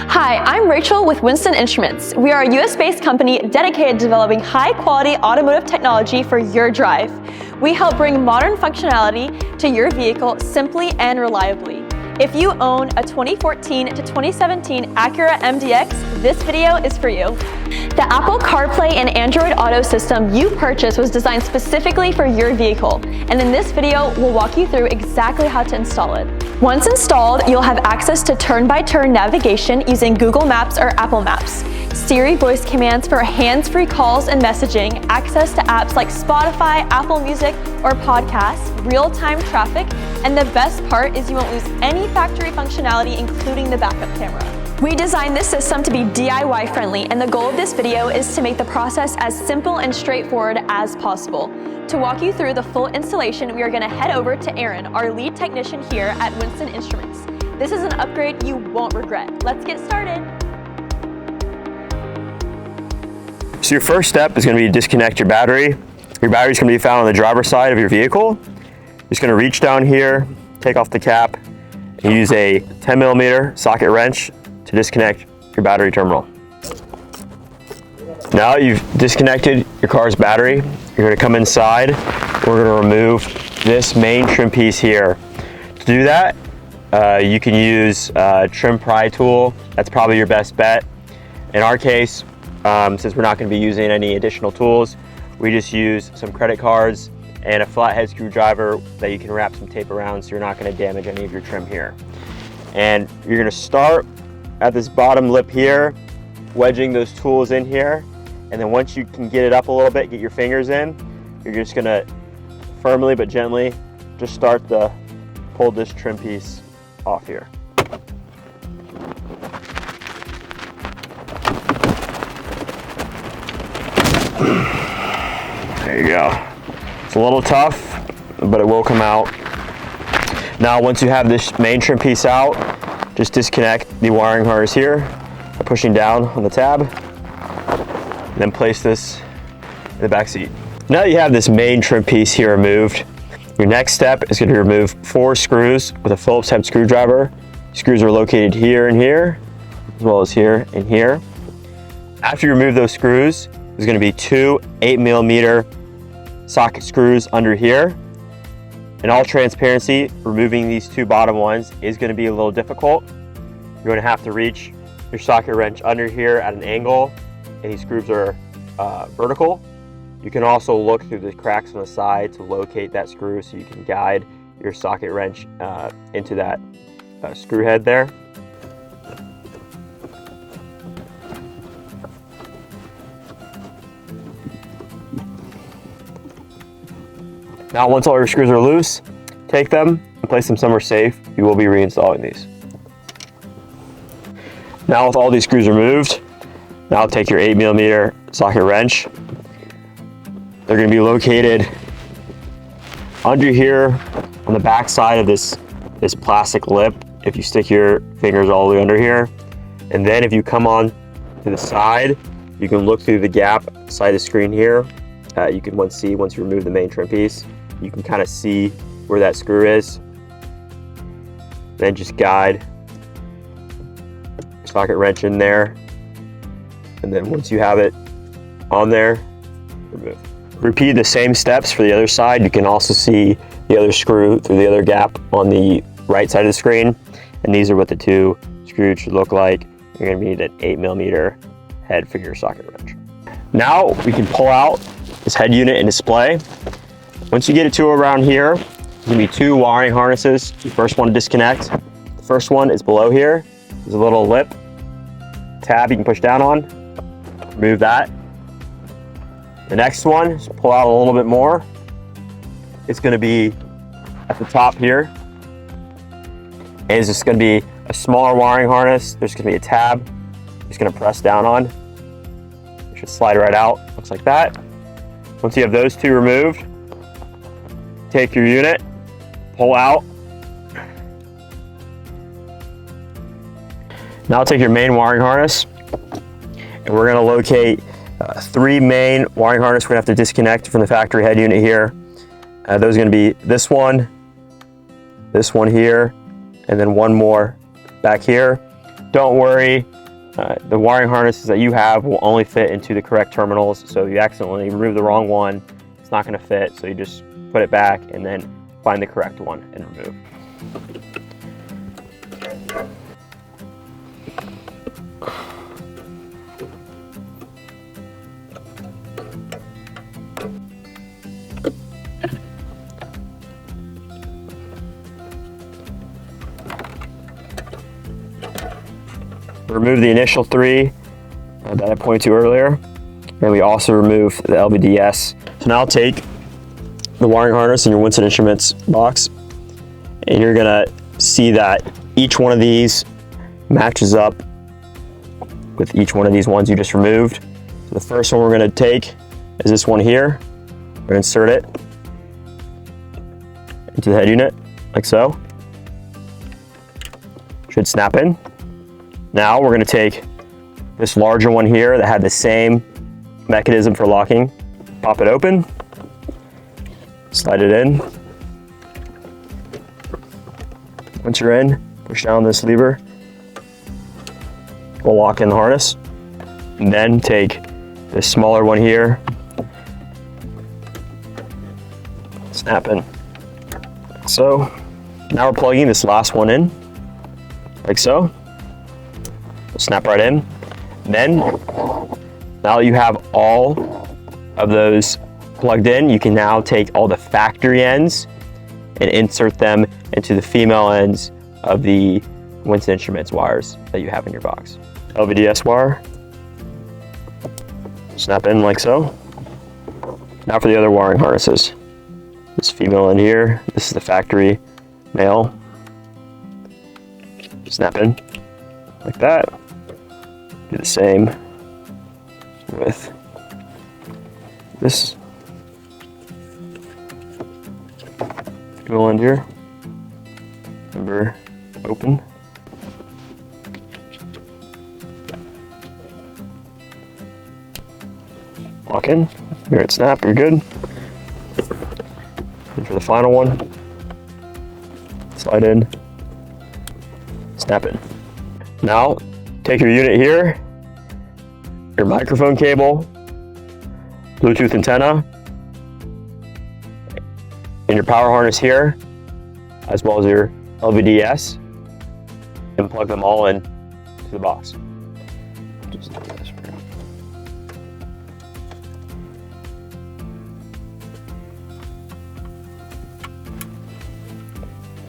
Hi, I'm Rachel with Winston Instruments. We are a US-based company dedicated to developing high-quality automotive technology for your drive. We help bring modern functionality to your vehicle simply and reliably. If you own a 2014 to 2017 Acura MDX, this video is for you. The Apple CarPlay and Android Auto system you purchased was designed specifically for your vehicle, and in this video, we'll walk you through exactly how to install it. Once installed, you'll have access to turn-by-turn navigation using Google Maps or Apple Maps, Siri voice commands for hands-free calls and messaging, access to apps like Spotify, Apple Music, or podcasts, real-time traffic, and the best part is you won't lose any factory functionality, including the backup camera. We designed this system to be DIY friendly, and the goal of this video is to make the process as simple and straightforward as possible. To walk you through the full installation, we are going to head over to Aaron, our lead technician here at Winston Instruments. This is an upgrade you won't regret. Let's get started. So your first step is going to be to disconnect your battery. Your battery is going to be found on the driver's side of your vehicle. You're just going to reach down here, take off the cap, and use a 10mm socket wrench to disconnect your battery terminal. Now you've disconnected your car's battery, you're going to come inside. We're going to remove this main trim piece here. To do that, you can use a trim pry tool. That's probably your best bet. In our case, since we're not going to be using any additional tools, we just use some credit cards and a flathead screwdriver that you can wrap some tape around so you're not going to damage any of your trim here. And you're going to start at this bottom lip here, wedging those tools in here, and then once you can get it up a little bit, get your fingers in, you're just going to firmly but gently just start to pull this trim piece off here. There you go. It's a little tough, but it will come out. Now, once you have this main trim piece out, just disconnect the wiring harness here by pushing down on the tab, and then place this in the back seat. Now that you have this main trim piece here removed, your next step is going to remove 4 screws with a Phillips head screwdriver. Screws are located here and here, as well as here and here. After you remove those screws, there's going to be 2 8mm socket screws under here. In all transparency, removing these 2 bottom ones is going to be a little difficult. You're going to have to reach your socket wrench under here at an angle, and these screws are vertical. You can also look through the cracks on the side to locate that screw so you can guide your socket wrench into that screw head there. Now, once all your screws are loose, take them and place them somewhere safe. You will be reinstalling these. Now, with all these screws removed, now take your 8mm socket wrench. They're going to be located under here on the back side of this plastic lip if you stick your fingers all the way under here. And then if you come on to the side, you can look through the gap side of the screen here. You can once you remove the main trim piece, you can kind of see where that screw is. Then just guide your socket wrench in there. And then once you have it on there, remove. Repeat the same steps for the other side. You can also see the other screw through the other gap on the right side of the screen. And these are what the 2 screws should look like. You're going to need an 8mm head for your socket wrench. Now we can pull out this head unit and display. Once you get it to around here, there's going to be 2 wiring harnesses. You first want to disconnect. The first one is below here. There's a little lip tab you can push down on. Remove that. The next one, just pull out a little bit more. It's going to be at the top here. And it's just going to be a smaller wiring harness. There's going to be a tab. Just going to press down on. It should slide right out. Looks like that. Once you have those 2 removed, take your unit, pull out. Now take your main wiring harness, and we're going to locate 3 main wiring harness we're going to have to disconnect from the factory head unit here. Those are going to be this one here, and then one more back here. don't worry. The wiring harnesses that you have will only fit into the correct terminals. So if you accidentally remove the wrong one, it's not going to fit. So you just put it back and then find the correct one and remove. Remove the initial 3 that I pointed to earlier, and we also remove the LVDS. So now take the wiring harness in your Winston Instruments box, and you're gonna see that each one of these matches up with each one of these ones you just removed. So the first one we're gonna take is this one here. We're gonna insert it into the head unit, like so. Should snap in. Now we're going to take this larger one here that had the same mechanism for locking, pop it open, slide it in. Once you're in, push down this lever, we'll lock in the harness, and then take this smaller one here, snap in. So now we're plugging this last one in, like so. Snap right in. Then, now that you have all of those plugged in, you can now take all the factory ends and insert them into the female ends of the Winston Instruments wires that you have in your box. LVDS wire, snap in like so. Now for the other wiring harnesses. This female end here, this is the factory male. Snap in like that. Do the same with this female end here. Remember, open. Lock in. Here it snap, you're good. And for the final one, slide in, snap in. Now, take your unit here, your microphone cable, Bluetooth antenna, and your power harness here, as well as your LVDS, and plug them all in to the box. Just do this for you.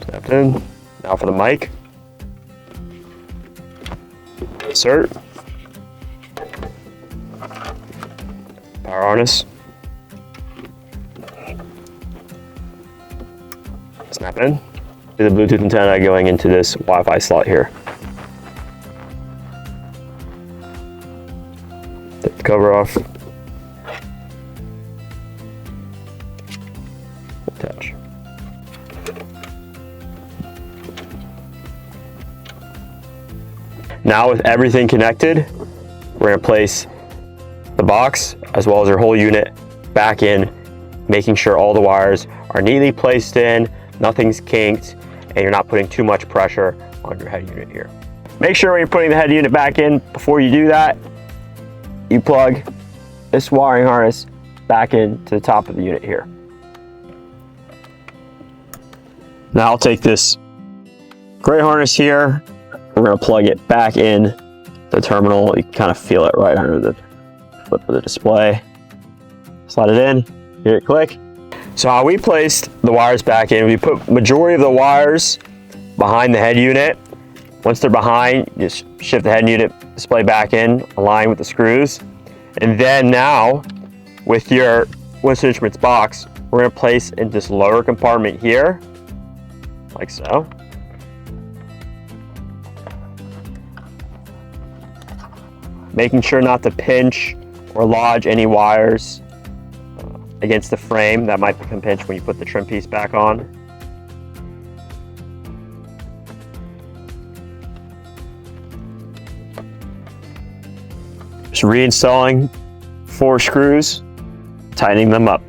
Snapped in. Now for the mic. Insert. Power harness. Snap in. Do the Bluetooth antenna going into this Wi-Fi slot here. Take the cover off. Attach. Now with everything connected, we're going to place the box as well as your whole unit back in, making sure all the wires are neatly placed in, nothing's kinked, and you're not putting too much pressure on your head unit here. Make sure when you're putting the head unit back in, before you do that, you plug this wiring harness back into the top of the unit here. Now I'll take this gray harness here. We're going to plug it back in the terminal. You can kind of feel it right under the flip of the display. Slide it in, hear it click. So how we placed the wires back in, we put majority of the wires behind the head unit. Once they're behind, you just shift the head unit display back in, align with the screws. And then now, with your Winston Instruments box, we're going to place in this lower compartment here, like so. Making sure not to pinch or lodge any wires against the frame. That might become pinched when you put the trim piece back on. Just reinstalling 4 screws, tightening them up.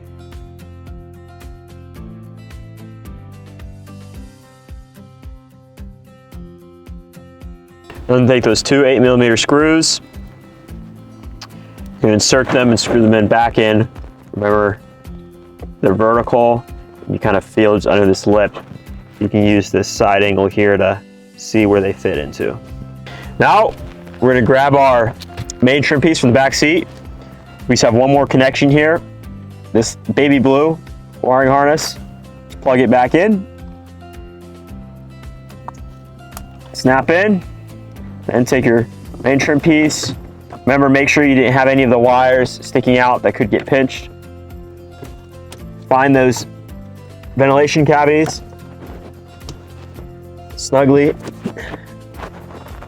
Then take those two 8mm screws. You insert them and screw them back in. Remember, they're vertical. You kind of feel just under this lip. You can use this side angle here to see where they fit into. Now, we're gonna grab our main trim piece from the back seat. We just have one more connection here. This baby blue wiring harness. Just plug it back in. Snap in, and take your main trim piece. Remember, make sure you didn't have any of the wires sticking out that could get pinched. Find those ventilation cavities. Snugly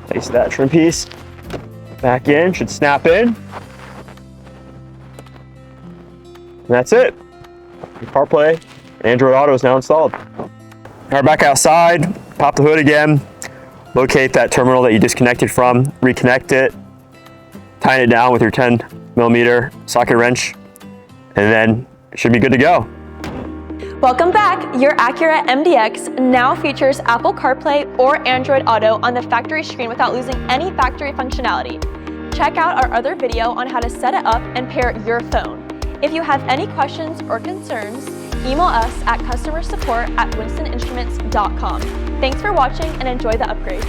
place that trim piece back in, should snap in. And that's it. Your CarPlay and Android Auto is now installed. All right, back outside, pop the hood again, locate that terminal that you disconnected from, reconnect it, tighten it down with your 10mm socket wrench, and then it should be good to go. Welcome back. Your Acura MDX now features Apple CarPlay or Android Auto on the factory screen without losing any factory functionality. Check out our other video on how to set it up and pair your phone. If you have any questions or concerns, email us at customersupport@winstoninstruments.com. Thanks for watching and enjoy the upgrade.